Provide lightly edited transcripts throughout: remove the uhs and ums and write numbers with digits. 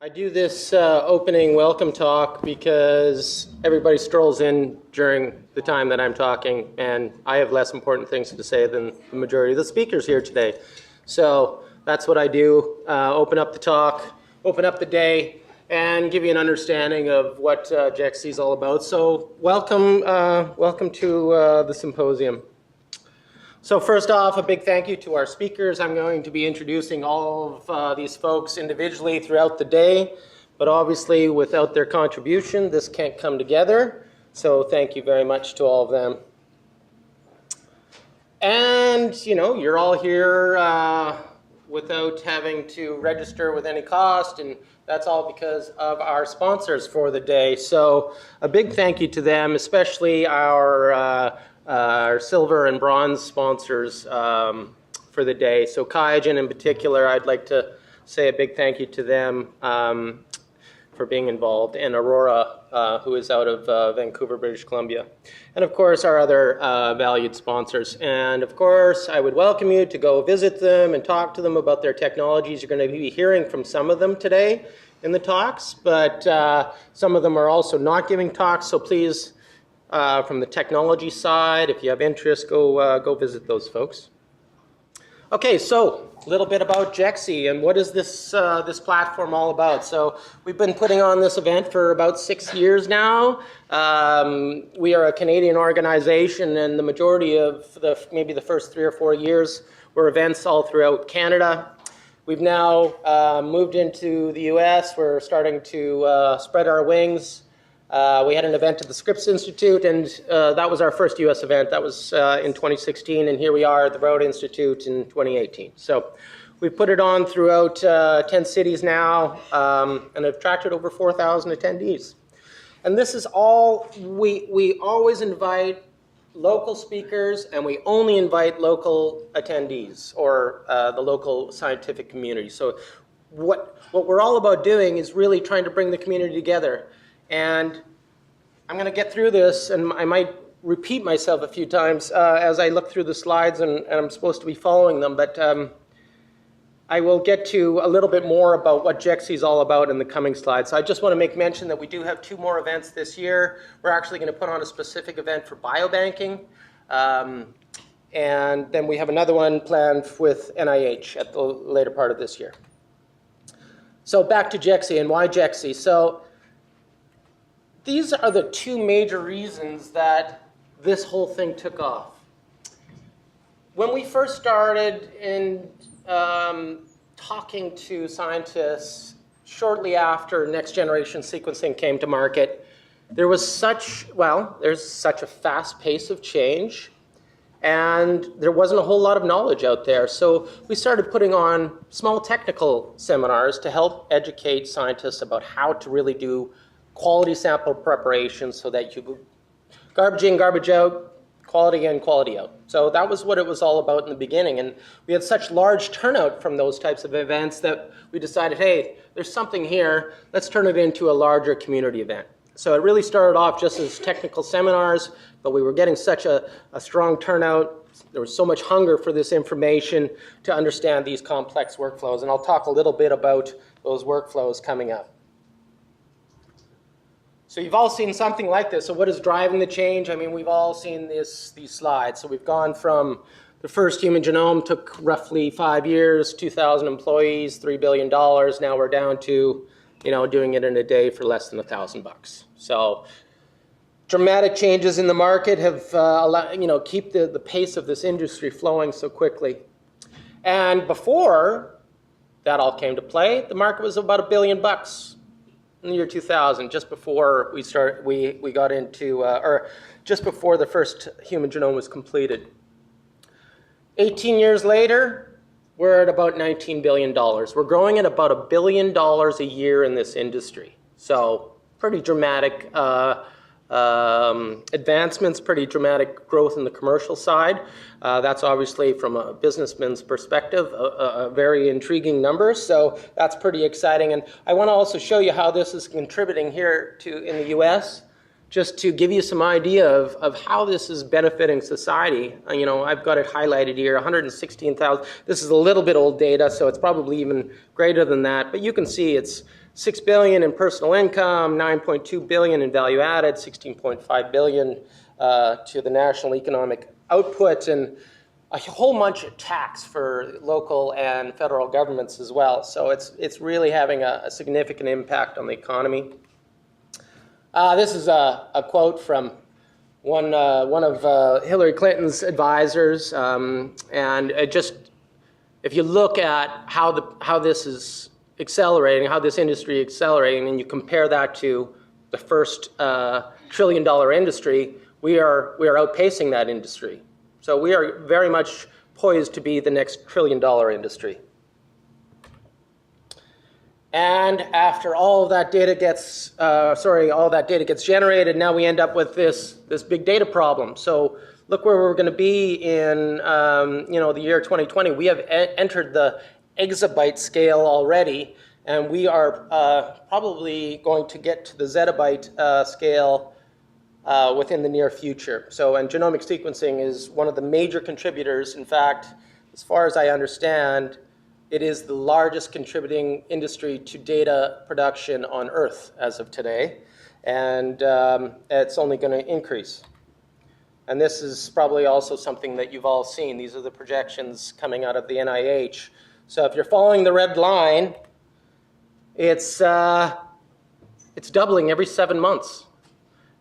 I do this opening welcome talk because everybody strolls in during the time that I'm talking, and I have less important things to say than the majority of the speakers here today. So that's what I do, open up the talk, open up the day, and give you an understanding of what geXc is all about. So welcome to the symposium. So first off, a big thank you to our speakers. I'm going to be introducing all of these folks individually throughout the day, but obviously without their contribution, this can't come together. So thank you very much to all of them. And, you know, you're all here without having to register with any cost, and that's all because of our sponsors for the day. So a big thank you to them, especially our silver and bronze sponsors for the day. So QIAGEN in particular, I'd like to say a big thank you to them for being involved, and Aurora, who is out of Vancouver, British Columbia. And of course, our other valued sponsors. And of course, I would welcome you to go visit them and talk to them about their technologies. You're going to be hearing from some of them today in the talks, but some of them are also not giving talks, so please, from the technology side, if you have interest, go visit those folks. Okay, so a little bit about geXc and what is this platform all about. So we've been putting on this event for about 6 years now. We are a Canadian organization, and the majority of maybe the first 3 or 4 years were events all throughout Canada. We've now moved into the US. We're starting to spread our wings. We had an event at the Scripps Institute, and that was our first U.S. event. That was in 2016, and here we are at the Broad Institute in 2018. So we've put it on throughout 10 cities now, and have attracted over 4,000 attendees. And this is all, we always invite local speakers, and we only invite local attendees, or the local scientific community. So what we're all about doing is really trying to bring the community together. And I'm going to get through this, and I might repeat myself a few times as I look through the slides, and I'm supposed to be following them, but I will get to a little bit more about what geXc is all about in the coming slides. So I just want to make mention that we do have 2 more events this year. We're actually going to put on a specific event for biobanking, and then we have another one planned with NIH at the later part of this year. So back to geXc and why geXc. So these are the 2 major reasons that this whole thing took off. When we first started in talking to scientists shortly after next generation sequencing came to market, there's such a fast pace of change, and there wasn't a whole lot of knowledge out there. So we started putting on small technical seminars to help educate scientists about how to really do quality sample preparation so that you garbage in, garbage out, quality in, quality out. So that was what it was all about in the beginning. And we had such large turnout from those types of events that we decided, hey, there's something here, let's turn it into a larger community event. So it really started off just as technical seminars, but we were getting such a strong turnout. There was so much hunger for this information to understand these complex workflows. And I'll talk a little bit about those workflows coming up. So you've all seen something like this. So what is driving the change? I mean, we've all seen these slides. So we've gone from the first human genome took roughly 5 years, 2,000 employees, $3 billion. Now we're down to, doing it in a day for less than $1,000. So dramatic changes in the market have allowed, keep the pace of this industry flowing so quickly. And before that all came to play, the market was about $1 billion. In the year 2000, just before we got into, or just before the first human genome was completed. 18 years later, we're at about $19 billion. We're growing at about $1 billion a year in this industry. So pretty dramatic advancements, pretty dramatic growth in the commercial side. That's obviously from a businessman's perspective, a very intriguing number. So that's pretty exciting. And I want to also show you how this is contributing here in the US, just to give you some idea of how this is benefiting society. I've got it highlighted here, 116,000. This is a little bit old data, so it's probably even greater than that. But you can see it's 6 billion in personal income, 9.2 billion in value added, 16.5 billion to the national economic output, and a whole bunch of tax for local and federal governments as well. So it's really having a significant impact on the economy. This is a quote from one of Hillary Clinton's advisors, and just if you look at how this is accelerating, how this industry is accelerating, and you compare that to the first trillion-dollar industry, we are outpacing that industry. So we are very much poised to be the next trillion-dollar industry. And after all of that data gets, generated, now we end up with this big data problem. So look where we're going to be in the year 2020. We have entered the exabyte scale already, and we are probably going to get to the zettabyte scale within the near future. So, and genomic sequencing is one of the major contributors. In fact, as far as I understand, it is the largest contributing industry to data production on Earth as of today, and it's only going to increase. And this is probably also something that you've all seen. These are the projections coming out of the NIH. So if you're following the red line, it's doubling every 7 months.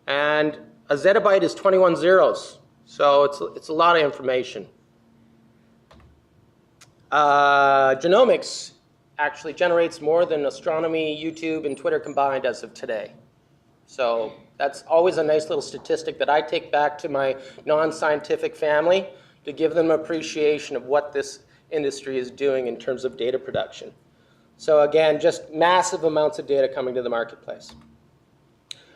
And a zettabyte is 21 zeros. So it's a lot of information. Genomics actually generates more than astronomy, YouTube, and Twitter combined as of today. So that's always a nice little statistic that I take back to my non-scientific family to give them appreciation of what this industry is doing in terms of data production. So again, just massive amounts of data coming to the marketplace.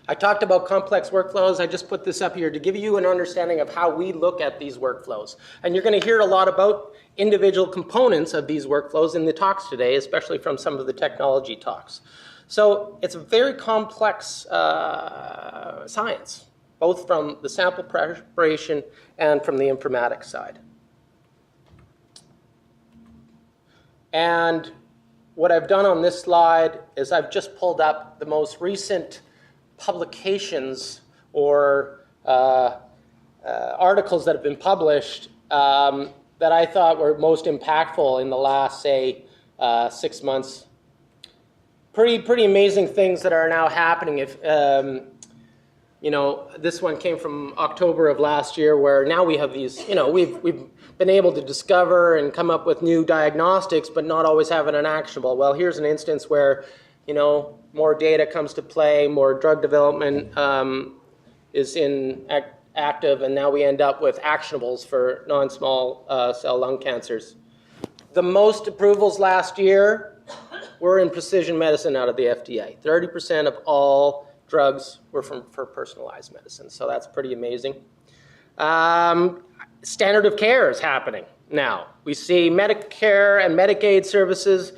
I talked about complex workflows. I just put this up here to give you an understanding of how we look at these workflows. And you're going to hear a lot about individual components of these workflows in the talks today, especially from some of the technology talks. So it's a very complex science, both from the sample preparation and from the informatics side. And what I've done on this slide is I've just pulled up the most recent publications or articles that have been published that I thought were most impactful in the last, say, 6 months. Pretty amazing things that are now happening. If this one came from October of last year, where now we have these, we've been able to discover and come up with new diagnostics, but not always have it actionable. Well, here's an instance where, more data comes to play, more drug development is active, and now we end up with actionables for non-small cell lung cancers. The most approvals last year were in precision medicine out of the FDA. 30% of all drugs were for personalized medicine, so that's pretty amazing. Standard of care is happening now. We see Medicare and Medicaid services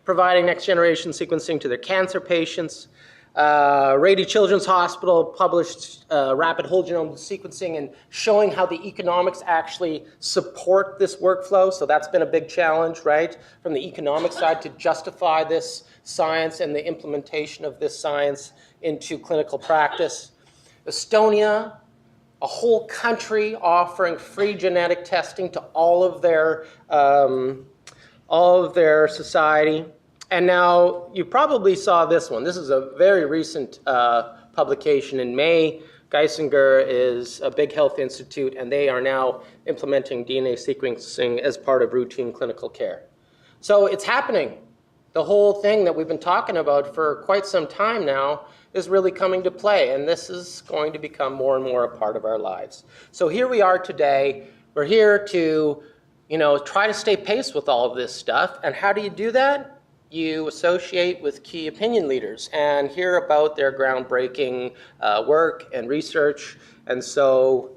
providing next-generation sequencing to their cancer patients. Rady Children's Hospital published rapid whole genome sequencing and showing how the economics actually support this workflow. So that's been a big challenge, right, from the economic side to justify this science and the implementation of this science into clinical practice. Estonia, a whole country offering free genetic testing to all of their society. And now you probably saw this one. This is a very recent publication in May. Geisinger is a big health institute, and they are now implementing DNA sequencing as part of routine clinical care. So it's happening. The whole thing that we've been talking about for quite some time now is really coming to play, and this is going to become more and more a part of our lives. So here we are today. We're here to try to stay pace with all of this stuff. And how do you do that? You associate with key opinion leaders and hear about their groundbreaking work and research. And so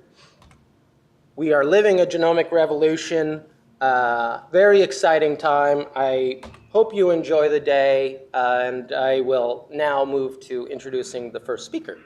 we are living a genomic revolution. Very exciting time. I hope you enjoy the day, and I will now move to introducing the first speaker.